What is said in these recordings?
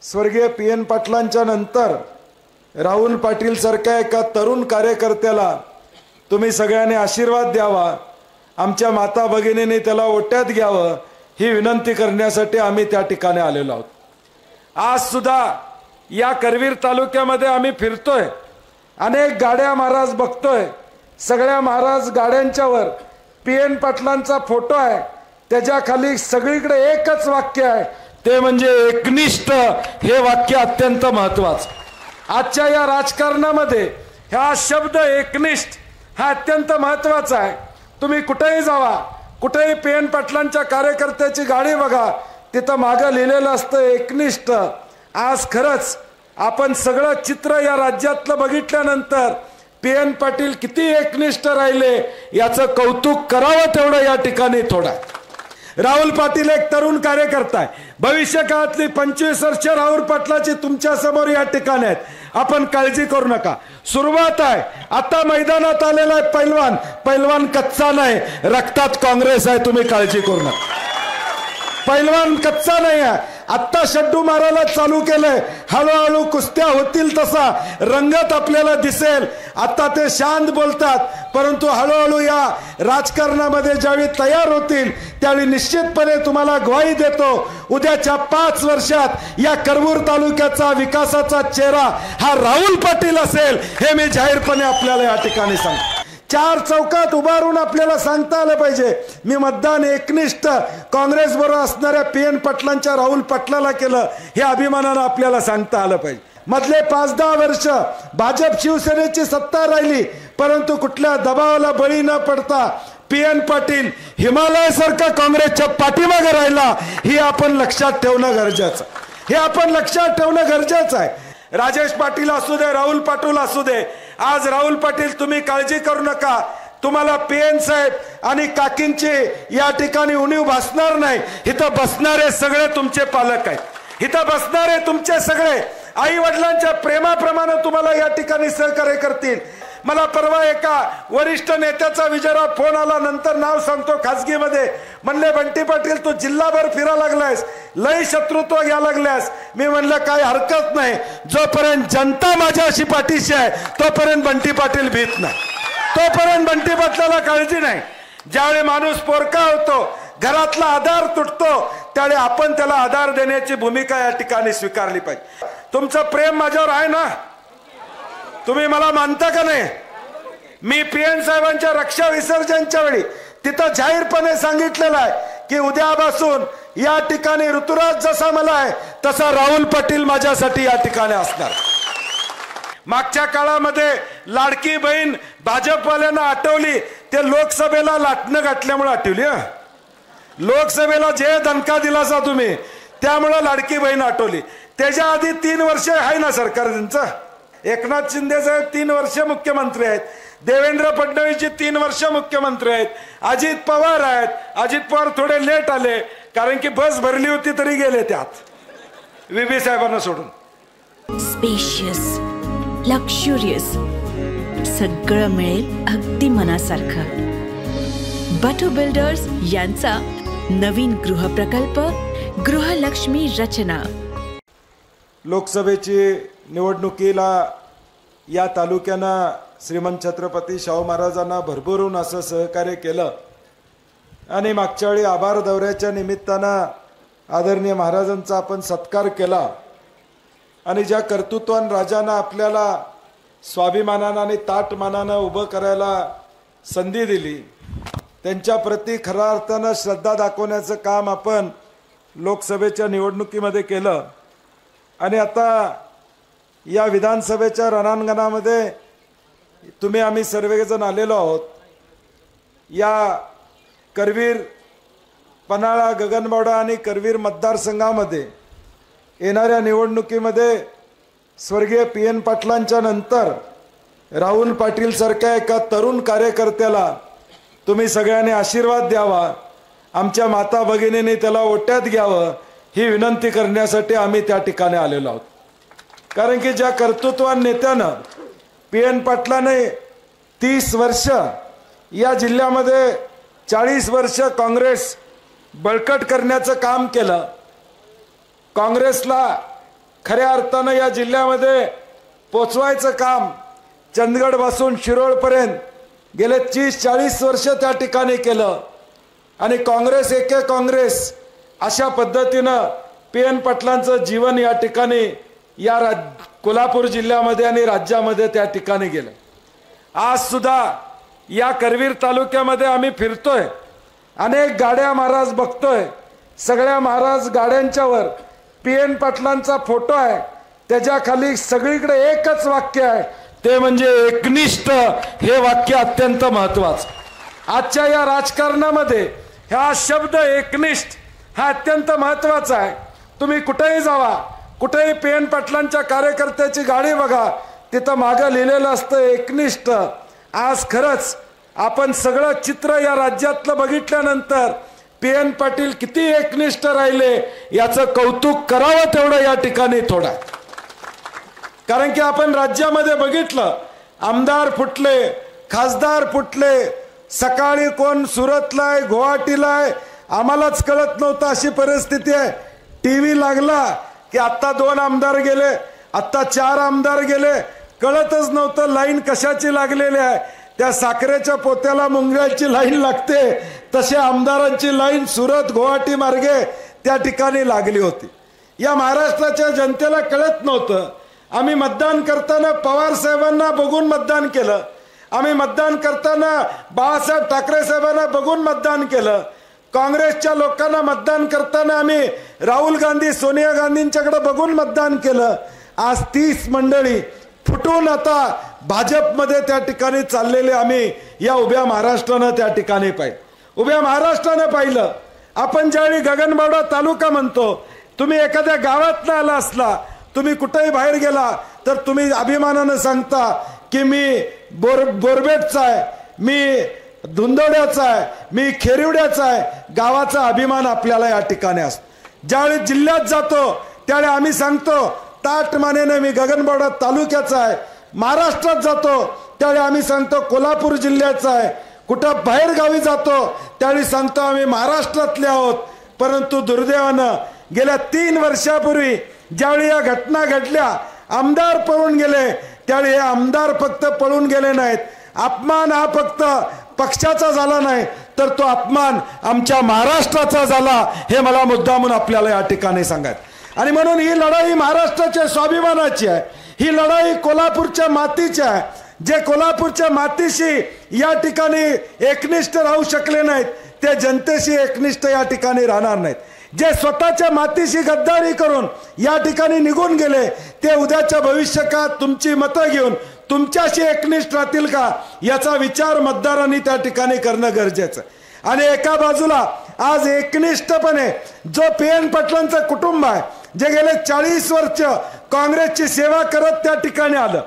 स्वर्गीय पी.एन. पाटलांच्या नंतर राहुल पाटील सारख्या एका तरुण कार्यकर्त्याला तुम्ही सगळ्यांनी आशीर्वाद द्यावा, आमच्या माता भगिनींनी त्याला ओट्यात घ्यावं ही विनंती करण्यासाठी आम्ही त्या ठिकाणी आलेलो आहोत। आज सुद्धा या करवीर तालुक्यामध्ये आम्ही फिरतोय, अनेक गाड्या महाराज बघतोय, सगळ्या महाराज गाड्यांच्यावर पी.एन. पाटलांचा फोटो आहे, त्याच्या खाली सगळीकडे एकच वाक्य आहे, ते म्हणजे एकनिष्ठ हे वाक्य अत्यंत महत्त्वाचं। आजच्या या राजकारणामध्ये हा शब्द एकनिष्ठ हा अत्यंत महत्त्वाचा आहे। तुम्ही कुठेही जावा, कुठेही पी.एन. पाटलांच्या कार्यकर्त्याची गाडी बघा, तिथं मागं लिहिलेलं असतं एकनिष्ठ। आज खरंच आपण सगळं चित्र या राज्यातलं बघितल्यानंतर पी.एन. पाटील किती एकनिष्ठ राहिले याचं कौतुक करावं तेवढं या ठिकाणी थोडं। राहुल पाटील एक तरुण कार्यकर्ता आहे, भविष्य काळातली 25 वर्ष राहुल पाटलाची तुमच्या समोर या ठिकाणी आहेत, आपण काळजी करू नका। सुरुवात आहे, आता मैदानात आलेला आहे पैलवान, पैलवान कच्चा नाही, रक्तात काँग्रेस आहे, तुम्ही काळजी करू नका। पैलवान कच्चा नाही आहे, आत्ता शड्डू मारायला चालू केलंय, हळूहळू कुस्त्या होतील तसा रंगत आपल्याला दिसेल। आता ते शांत बोलतात, परंतु हळूहळू या राजकारणामध्ये ज्यावेळी तयार होतील त्यावेळी निश्चितपणे तुम्हाला ग्वाही देतो, उद्याच्या 5 वर्षात या करवीर तालुक्याचा विकासाचा चेहरा हा राहुल पाटील असेल, हे मी जाहीरपणे आपल्याला या ठिकाणी सांगतो। 4 चौकात उभारून आपल्याला सांगता आलं पाहिजे, मी मतदान एकनिष्ठ काँग्रेस बरोबर असणाऱ्या पी.एन. पाटलांच्या राहुल पाटलाला केलं, हे अभिमानानं आपल्याला सांगता आलं पाहिजे। मधले 5-10 वर्ष भाजप शिवसेनेची सत्ता राहिली, परंतु कुठल्या दबावाला बळी न पडता पी.एन. पाटील हिमालयासारखा काँग्रेसच्या पाठीमागे राहिला, हे आपण लक्षात ठेवणं गरजेचं, हे आपण लक्षात ठेवणं गरजेचं आहे। राजेश पाटील असू दे, राहुल पाटील असू दे, आज राहुल पाटील तुम्ही काळजी करू नका, तुम्हाला पी.एन. साहेब आणि काकींची या ठिकाणी उणीव भासणार नाही। इथं बसणारे सगळे तुमचे पालक आहेत, इथं बसणारे तुमचे सगळे आई वडिलांच्या प्रेमाप्रमाणे तुम्हाला या ठिकाणी सहकार्य करतील। मला परवा एका वरिष्ठ नेत्याचा विजयराव फोन आला, नंतर नाव सांगतो खासगीमध्ये, म्हणले बंटी पाटील तू जिल्हाभर फिरा लागलायस, लय शत्रुत्व घ्या लागल्यास। मी म्हणलं काय हरकत नाही, जोपर्यंत जनता माझ्याशी पाठीशी आहे तोपर्यंत बंटी पाटील भीत नाही, तोपर्यंत बंटी पाटलाला काळजी नाही। ज्यावेळी माणूस पोरका होतो, घरातला आधार तुटतो, त्यावेळी आपण त्याला आधार देण्याची भूमिका या ठिकाणी स्वीकारली पाहिजे। तुमचं प्रेम माझ्यावर आहे ना, तुम्ही मला मानता का नाही? मी पी.एन. साहेबांच्या रक्षा विसर्जनच्या वेळी तिथं जाहीरपणे सांगितलेलं आहे की उद्यापासून या ठिकाणी ऋतुराज जसा मला आहे तसा राहुल पाटील माझ्यासाठी या ठिकाणी असणार। मागच्या काळामध्ये लाडकी बहीण भाजपवाल्यांना आठवली, ते लोकसभेला लाटणं गाठल्यामुळे आठवली। लोकसभेला जे दणका दिलासा तुम्ही, त्यामुळे लाडकी बहीण आठवली। त्याच्या आधी 3 वर्ष आहे ना सरकार त्यांचं, एकनाथ शिंदे साहेब 3 वर्ष मुख्यमंत्री आहेत, देवेंद्र फडणवीसजी 3 वर्ष मुख्यमंत्री आहेत, अजित पवार आहेत। अजित पवार थोडे लेट आले, कारण की बस भरली होती तरी गेले त्यात व्हीबी साहेबांना सोडून। स्पेशियस, लक्झुरियस, सगळं मिळेल अगदी मनासारखं। बटू बिल्डर्स यांचा नवीन गृहप्रकल्प गृहलक्ष्मी रचना। लोकसभेची निवडणुकीला या तालुक्यानं श्रीमंत छत्रपती शाहू महाराजांना भरभरून असं सहकार्य केलं, आणि मागच्या वेळी आभार दौऱ्याच्या निमित्तानं आदरणीय महाराजांचा आपण सत्कार केला, आणि ज्या कर्तृत्वान राजानं आपल्याला स्वाभिमानानं आणि ताटमानानं उभं करायला संधी दिली, त्यांच्याप्रती खऱ्या अर्थानं श्रद्धा दाखवण्याचं काम आपण लोकसभेच्या निवडणुकीमध्ये केलं। आणि आता या विधानसभेच्या रणांगणामध्ये तुम्ही आम्ही सर्वजण आलेलो आहोत। या करवीर, पन्हाळा, गगनबावडा आणि करवीर मतदारसंघामध्ये येणाऱ्या निवडणुकीमध्ये स्वर्गीय पी.एन. पाटलांच्या नंतर राहुल पाटील सारख्या एका तरुण कार्यकर्त्याला तुम्ही सगळ्यांनी आशीर्वाद द्यावा, आमच्या माता भगिनींनी त्याला ओट्यात घ्यावं ही विनंती करण्यासाठी आम्ही त्या ठिकाणी आलेलो आहोत। कारण की ज्या कर्तृत्वान नेत्यानं पी.एन. पाटलाने 30 वर्ष या जिल्ह्यामध्ये 40 वर्ष काँग्रेस बळकट करण्याचं काम केलं, काँग्रेसला खऱ्या अर्थानं या जिल्ह्यामध्ये पोचवायचं काम चंदगड पासून शिरोळपर्यंत गेले 30-40 वर्ष त्या ठिकाणी केलं आणि काँग्रेस एके काँग्रेस अशा पद्धतीनं PN पाटलांचं जीवन या ठिकाणी या कोल्हापूर जिल्ह्यामध्ये आणि राज्यामध्ये त्या ठिकाणी गेलं। आज सुद्धा या करवीर तालुक्यामध्ये आम्ही फिरतोय, अनेक गाड्या महाराज बघतोय, सगळ्या महाराज गाड्यांच्यावर PN पाटलांचा फोटो आहे, त्याच्या खाली सगळीकडे एकच वाक्य आहे, ते म्हणजे एकनिष्ठ हे वाक्य अत्यंत महत्वाचं। आजच्या या राजकारणामध्ये हा शब्द एकनिष्ठ हा अत्यंत महत्वाचा आहे। तुम्ही कुठेही जावा, कुठेही PN पाटलांच्या कार्यकर्त्याची गाडी बघा, तिथं मागं लिहिलेलं असतं एकनिष्ठ। आज खरंच आपण सगळं चित्र या राज्यातलं बघितल्यानंतर PN पाटील किती एकनिष्ठ राहिले याचं कौतुक करावं तेवढं या ठिकाणी थोडं, कारण की आपण राज्यामध्ये बघितलं आमदार फुटले, खासदार फुटले, सकाळी कोण सुरतला आहे, गुवाहाटीला आहे, आम्हालाच कळत नव्हतं अशी परिस्थिती आहे। टीव्ही लागला की आत्ता 2 आमदार गेले, आत्ता 4 आमदार गेले, कळतच नव्हतं लाईन कशाची लागलेली आहे। त्या साखरेच्या पोत्याला मुंगळ्याची लाईन लागते तसे आमदारांची लाईन सुरत गुवाहाटी मार्गे त्या ठिकाणी लागली होती। या महाराष्ट्राच्या जनतेला कळत नव्हतं। आम्ही मतदान करताना पवार साहेबांना बघून मतदान केलं, आम्ही मतदान करताना बाळासाहेब ठाकरे साहेबांना बघून मतदान केलं, काँग्रेसच्या लोकांना मतदान करताना आम्ही राहुल गांधी सोनिया गांधींच्याकडे बघून मतदान केलं। आज 30 मंडळी फुटून आता भाजपमध्ये त्या ठिकाणी चाललेले आम्ही या उभ्या महाराष्ट्रानं त्या ठिकाणी पाहिलं, उभ्या महाराष्ट्रानं पाहिलं। आपण ज्यावेळी गगनबावडा तालुका म्हणतो, तुम्ही एखाद्या गावात आला असला, तुम्ही कुठेही बाहेर गेला तर तुम्ही अभिमानानं सांगता की मी बोरबेटचा आहे, मी धुंदोड्याचा आहे, मी खेरिवड्याचा आहे, गावाचा अभिमान आपल्याला या ठिकाणी असतो। ज्यावेळी जिल्ह्यात जातो त्यावेळी आम्ही सांगतो ताटमानेने मी गगनबावडा तालुक्याचा आहे, महाराष्ट्रात जातो त्यावेळी आम्ही सांगतो कोल्हापूर जिल्ह्याचा आहे, कुठं बाहेर गावी जातो त्यावेळी सांगतो आम्ही महाराष्ट्रातले आहोत। परंतु दुर्दैवानं गेल्या 3 वर्षापूर्वी ज्यावेळी या घटना घडल्या, आमदार पळून गेले, त्यावेळी हे आमदार फक्त पळून गेले नाहीत, अपमान हा फक्त पक्षाचा झाला नाही तर तो अपमान आमच्या महाराष्ट्राचा झाला, हे मला मुद्दामून आपल्याला या ठिकाणी सांगायचं। आणि म्हणून ही लढाई महाराष्ट्राच्या स्वाभिमानाची आहे, ही लढाई कोल्हापूरच्या मातीची आहे। जे कोल्हापूरच्या मातीशी या ठिकाणी एकनिष्ठ राहू शकले नाहीत ते जनतेशी एकनिष्ठ या ठिकाणी राहणार नाहीत। जे स्वतःच्या मातीशी गद्दारी करून या ठिकाणी निघून गेले ते उद्याच्या भविष्यकाळात तुमची मतं घेऊन तुमच्याशी एकनिष्ठ राहतील का याचा विचार मतदारांनी त्या ठिकाणी करणं गरजेचं आहे। आणि एका बाजूला आज एकनिष्ठपणे जो PN पाटलांचं कुटुंब आहे, जे गेले 40 वर्ष काँग्रेसची सेवा करत त्या ठिकाणी आलं,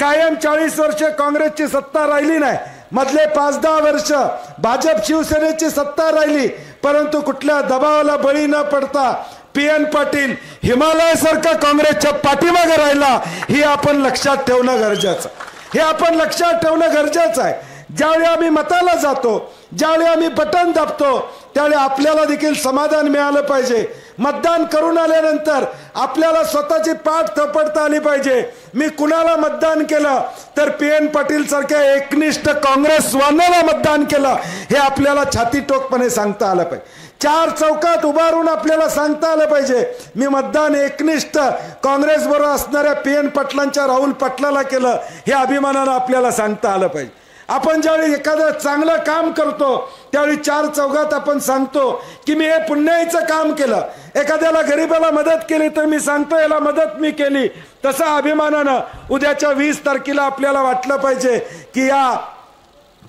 कायम 40 वर्ष काँग्रेसची सत्ता राहिली नाही, मधले 5-10 वर्ष भाजप शिवसेनेची सत्ता राहिली, परंतु कुठल्या दबावाला बळी न पडता PN पाटील हिमालयासारखा काँग्रेसच्या पाठीमागे राहिला, हे आपण लक्षात ठेवणं गरजेचं, हे आपण लक्षात ठेवणं गरजेचं आहे। ज्यावेळी आम्ही मताला जातो, ज्यावेळी आम्ही बटन दाबतो त्यावेळी आपल्याला देखील समाधान मिळालं पाहिजे। मतदान करून आल्यानंतर आपल्याला स्वतःची पाठ थपडता आली पाहिजे, मी कुणाला मतदान केलं तर PN पाटील सारख्या एकनिष्ठ काँग्रेसवाल्याला मतदान केलं हे आपल्याला छातीटोकपणे सांगता आलं पाहिजे। 4 चौकात उभारून आपल्याला सांगता आलं पाहिजे मी मतदान एकनिष्ठ काँग्रेस बरोबर असणाऱ्या PN पाटलांच्या राहुल पाटलाला केलं, हे अभिमानानं आपल्याला सांगता आलं पाहिजे। आपण ज्यावेळी एखादं चांगलं काम करतो त्यावेळी 4 चौघात आपण सांगतो की मी हे पुण्याईचं काम केलं, एखाद्याला गरीबाला मदत केली तर मी सांगतो याला मदत मी केली। तसा अभिमानानं उद्याच्या 20 तारखेला आपल्याला वाटलं पाहिजे की या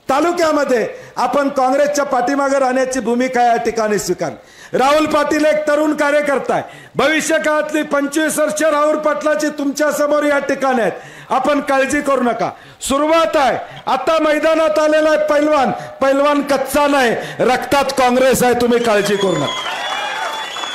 तालुक्यामध्ये आपण काँग्रेसच्या पाठीमागे राहण्याची भूमिका या ठिकाणी स्वीकारली। राहुल पाटील एक तरुण कार्यकर्ता आहे, भविष्य काळातली 25 वर्ष राहुल पाटलाची तुमच्या समोर या ठिकाणी आहेत, आपण काळजी करू नका, सुरुवात आहे। आता मैदानात आलेला आहे पैलवान, पैलवान कच्चा नाही, रक्तात काँग्रेस आहे, तुम्ही काळजी करू नका,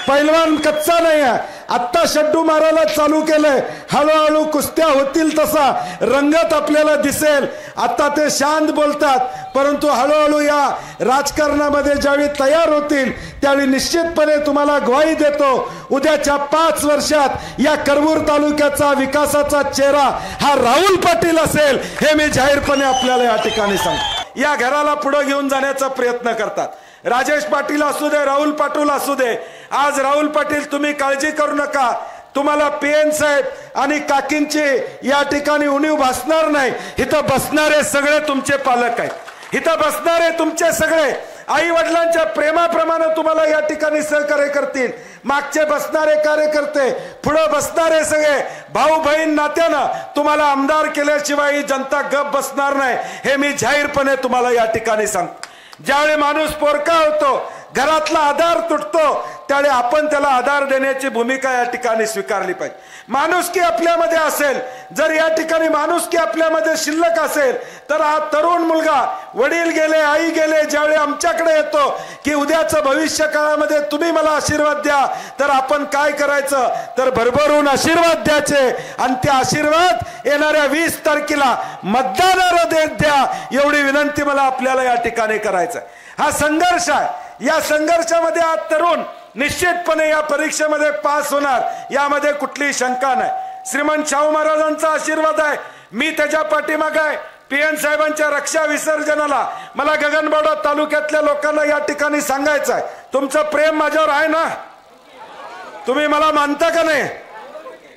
पैलवान कच्चा नाही आहे। आत्ता शड्डू मारायला चालू केलंय, हळूहळू कुस्त्या होतील तसा रंगत आपल्याला दिसेल. आता ते शांत बोलतात, परंतु हळूहळू या राजकारणामध्ये ज्यावेळी तयार होतील त्यावेळी निश्चितपणे तुम्हाला ग्वाही देतो, उद्याच्या 5 वर्षात या करवीर तालुक्याचा विकासाचा चेहरा हा राहुल पाटील असेल, हे मी जाहीरपणे आपल्याला या ठिकाणी सांगतो. या घराला पुढे घेऊन जाण्याचा प्रयत्न करतात. राजेश पाटील असू दे, राहुल पाटील असू दे. आज राहुल पाटील तुम्ही काळजी करू नका, तुम्हाला पीएन साहेब आणि काकींची या ठिकाणी उणीव भासणार नाही. इथं बसणारे सगळे तुमचे पालक आहेत, इथं बसणारे तुमचे सगळे आई वडिलांच्या प्रेमाप्रमाणे तुम्हाला या ठिकाणी सहकार्य करतील. मागचे बसणारे कार्यकर्ते, पुढे बसणारे सगळे भाऊ बहीण नात्यानं तुम्हाला आमदार केल्याशिवाय ही जनता गप बसणार नाही, हे मी जाहीरपणे तुम्हाला या ठिकाणी सांगतो. ज्यावेळी माणूस पोरका होतो, घरातला आधार तुटतो, त्यावेळी आपण त्याला आधार देण्याची भूमिका या ठिकाणी स्वीकारली पाहिजे. माणुसकी आपल्यामध्ये असेल, जर या ठिकाणी माणुसकी आपल्यामध्ये शिल्लक असेल तर हा तरुण मुलगा, वडील गेले, आई गेले, ज्यावेळी आमच्याकडे येतो की उद्याचं भविष्य काळामध्ये तुम्ही मला आशीर्वाद द्या, तर आपण काय करायचं तर भरभरून आशीर्वाद द्यायचे आणि ते आशीर्वाद येणाऱ्या 20 तारखेला मतदानाला देत द्या, एवढी विनंती मला आपल्याला या ठिकाणी करायचं. हा संघर्ष आहे, या संघर्षामध्ये हा तरुण निश्चितपणे या परीक्षेमध्ये पास होणार, यामध्ये कुठलीही शंका नाही. श्रीमंत शाहू महाराजांचा आशीर्वाद आहे, मी त्याच्या पाठीमागे आहे. पीएन साहेबांच्या रक्षा विसर्जनाला मला गगनबावडा तालुक्यातल्या लोकांना या ठिकाणी सांगायचं आहे, तुमचं प्रेम माझ्यावर आहे ना? तुम्ही मला मानता का नाही?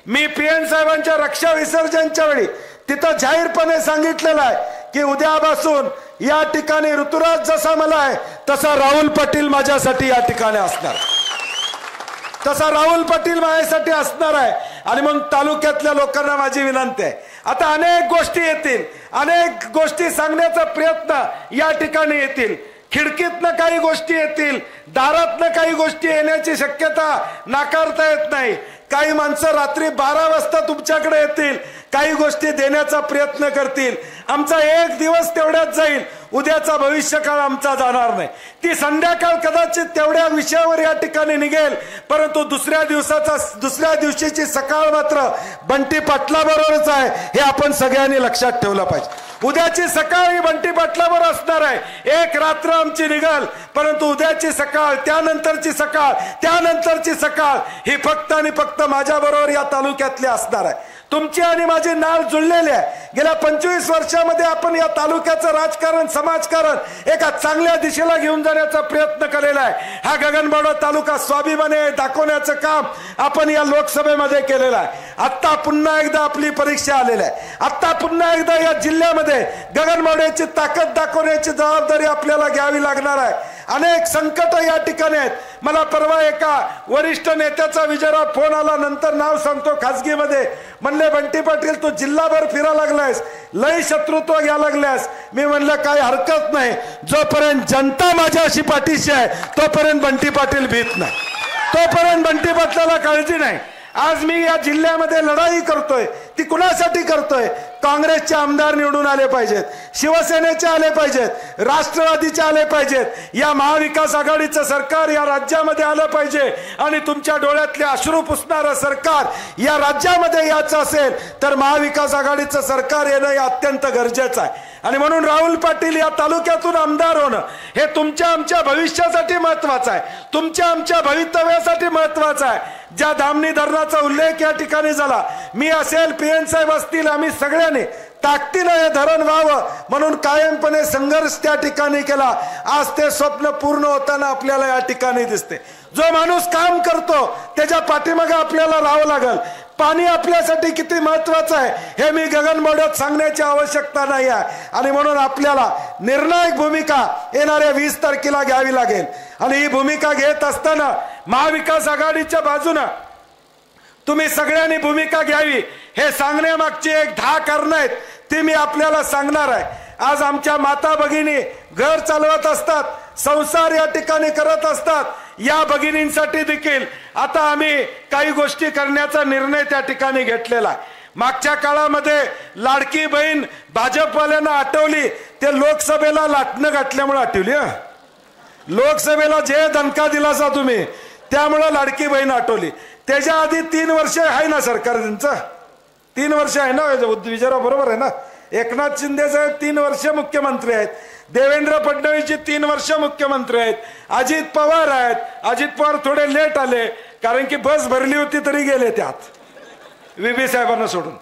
मी पीएन साहेबांच्या रक्षा विसर्जनच्या वेळी तिथं जाहीरपणे सांगितलेलं आहे की उद्यापासून या ठिकाणी ऋतुराज जसा मला आहे तसा राहुल पाटील माझ्यासाठी या ठिकाणी असणार, तसा राहुल पाटील माझ्यासाठी असणार आहे. आणि मग तालुक्यातल्या लोकांना माझी विनंती आहे, आता अनेक गोष्टी येतील, अनेक गोष्टी सांगण्याचा प्रयत्न या ठिकाणी येतील, खिडकीतनं काही गोष्टी येतील, दारातनं काही गोष्टी येण्याची शक्यता नाकारता येत नाही. काही माणसं रात्री 12 वाजता तुमच्याकडे येतील, काही गोष्टी देण्याचा प्रयत्न करतील. आमचा एक दिवस तेवढ्यात जाईल, उद्याचा भविष्यकाळ आमचा जाणार नाही. ती संध्याकाळ कदाचित तेवढ्या विषयावर या ठिकाणी निघेल, परंतु दुसऱ्या दिवशीची सकाळ मात्र बंटी पाटलाबरोबरच आहे, हे आपण सगळ्यांनी लक्षात ठेवलं पाहिजे. उद्याची सकाळ ही बंटी पाटलावर असणार आहे. एक रात्र आमची निघाल, परंतु उद्याची सकाळ, त्यानंतरची सकाळ, त्यानंतरची सकाळ ही फक्त आणि फक्त माझ्या बरोबर या तालुक्यातली असणार आहे. तुमची आणि माझी नाळ जुळलेली आहे. गेल्या 25 वर्षामध्ये आपण या तालुक्याचं राजकारण, समाजकारण एका चांगल्या दिशेला घेऊन जाण्याचा प्रयत्न केलेला आहे. हा गगनबावडा तालुका स्वाभिमानी दाखवण्याचं काम आपण या लोकसभेमध्ये केलेलं आहे. आता पुन्हा एकदा आपली परीक्षा आलेली आहे. आता पुन्हा एकदा या जिल्ह्यामध्ये गगनबावड्याची ताकद दाखवण्याची जबाबदारी आपल्याला घ्यावी लागणार आहे. अनेक संकट या ठिकाणी आहेत. मला परवा एका वरिष्ठ नेत्याचा विजयराव फोन आला, नंतर नाव सांगतो खासगीमध्ये, म्हणले बंटी पाटील तू जिल्हाभर फिरा लागलायस, लय शत्रुत्व घ्या लागल्यास. मी म्हणलं काय हरकत नाही, जोपर्यंत जनता माझ्याशी पाठीशी आहे तोपर्यंत बंटी पाटील भीत नाही, तोपर्यंत बंटी पाटलाला काळजी नाही. आज मी या जिल्ह्यामध्ये लढाई करतोय, ती कुणासाठी करतोय? काँग्रेसचे आमदार निवडून आले पाहिजेत, शिवसेनेचे आले पाहिजेत, राष्ट्रवादीचे आले पाहिजेत, या महाविकास आघाडीचं सरकार या राज्यामध्ये आलं पाहिजे. आणि तुमच्या डोळ्यातले अश्रू पुसणारं सरकार या राज्यामध्ये याचं असेल तर महाविकास आघाडीचं सरकार येणं हे अत्यंत गरजेचं आहे. आणि म्हणून राहुल पाटील या तालुक्यातून आमदार होणं हे तुमच्या आमच्या भविष्यासाठी महत्वाचं आहे, तुमच्या आमच्या भवितव्यासाठी महत्वाचं आहे. ज्या धामणी धरणाचा उल्लेख या ठिकाणी झाला, मी असेल, पीएन साहेब असतील, आम्ही सगळ्यांनी ताकदीनं हे धरण व्हावं म्हणून कायमपणे संघर्ष त्या ठिकाणी केला. आज ते स्वप्न पूर्ण होताना आपल्याला या ठिकाणी दिसते. जो माणूस काम करतो त्याच्या पाठीमागे आपल्याला राहावं लागेल. पाणी आपल्यासाठी किती महत्वाचं आहे हे मी गगनबावड्यात सांगण्याची आवश्यकता नाही आहे. आणि म्हणून आपल्याला निर्णायक भूमिका येणाऱ्या 20 तारखेला घ्यावी लागेल. आणि ही भूमिका घेत असताना महाविकास आघाडीच्या बाजूनं तुम्ही सगळ्यांनी भूमिका घ्यावी हे सांगण्यामागची एक 10 कारणं आहेत, ती मी आपल्याला सांगणार आहे. आज आमच्या माता भगिनी घर चालवत असतात, संसार या ठिकाणी करत असतात. या भगिनींसाठी देखील आता आम्ही काही गोष्टी करण्याचा निर्णय त्या ठिकाणी घेतलेला आहे. मागच्या काळामध्ये लाडकी बहीण भाजपवाल्यांना आठवली, ते लोकसभेला लाटणं गाठल्यामुळे आठवली. लोकसभेला जे दणका दिलासा तुम्ही, त्यामुळं लाडकी बहीण आटवली. त्याच्या आधी 3 वर्ष आहे ना सरकार त्यांचं, 3 वर्ष आहे ना. विजयराव बरोबर आहे ना. एकनाथ शिंदे साहेब 3 वर्ष मुख्यमंत्री आहेत. देवेंद्र फडणवीसजी 3 वर्ष मुख्यमंत्री आहेत. अजित पवार आहेत. अजित पवार थोडे लेट आले कारण की बस भरली होती तरी गेले त्यात, VB साहेबांना सोडून.